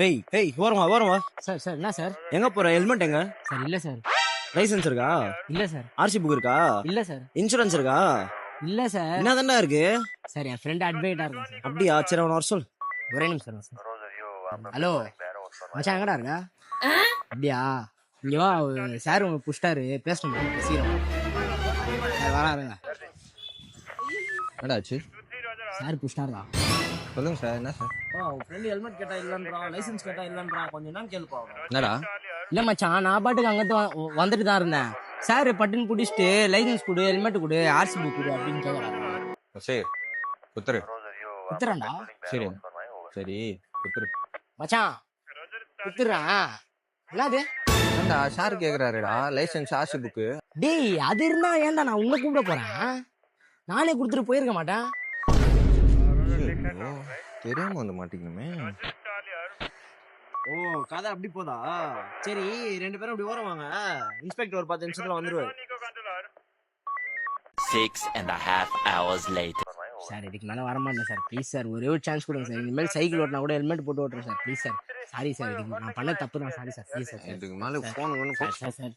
Hey hey ஓரமா ஓரமா. Sir sir என்ன சார்? எங்க போற? ஹெல்மெட் எங்க? சார் இல்லை சார். லைசென்ஸ் இருக்கா? இல்லை சார். ஆர்சி புக் இருக்கா? இல்லை சார். இன்சூரன்ஸ் இருக்கா? இல்லை சார். என்னதான்டா இருக்கு? சார் என் ஃப்ரெண்ட் அட்வைட்டா இருக்கான் சார். அப்படியா? சரி அவனை வர சொல். ஒரே நிமிஷம் சார். ஹலோ மச்சான், எங்கடா இருக்க? அப்படியா? இங்கே வா, சார் உங்க புஷ்டாரு, பேசணும் சீக்கிரம். சார் வராருங்க. என்னடா ஆச்சு? சார் புஷ்டாருதா? சொல்லுங்க சார். என்ன சார்? உன் ஃப்ரெண்ட் ஹெல்மெட் கேட்டா இல்லன்றான், லைசென்ஸ் கேட்டா இல்லன்றான். கொஞ்சம் என்னன்னு கேளுப்பா. என்னடா? இல்லை மச்சான், நான் பாட்டுக்கு அங்கே வந்துட்டு தான் இருந்தேன். சார் பட்டுன்னு பிடிச்சிட்டு லைசன்ஸ் கொடு, ஹெல்மெட் கொடு, ஆர்சி புக் கொடு அப்படின்னு கேட்குறாங்க. சரி குத்துரு. குத்துறான்டா. சரி சரி குத்துரு. மச்சான் குத்துறான். என்னது? ஏன்டா சார் கேக்குறாருடா லைசென்ஸ் ஆர்சி புக்கு. டேய், அது இருந்தா ஏன்டா நான் உன்னை கூப்பிட போறேன்? நானே கொடுத்துட்டு போயிருக்க மாட்டேன். தெரியாம வந்து மாட்டீங்கமே. ஓ, கதை அப்படி போதா? சரி, ரெண்டு பேரும் அப்படி ஓரம் வாங்க. இன்ஸ்பெக்டர் ஒரு 10 நிமிஷத்துல வந்துருவாரு. 6.5 hours later. சார் இதுக்கு மேலே வரமாட்டேன் சார். ப்ளீஸ் சார், ஒரே ஒரு சான்ஸ் கொடுங்க சார். இனிமேல் சைக்கிள் ஓட்டினா கூட ஹெல்மெட் போட்டு ஓட்டுறேன் sir. Please sir. Sorry sir, இதுக்கு நான் பண்ண தப்பு தான். Sorry sir, please sir. இதுக்கு மேல போன் சார் சார் சார்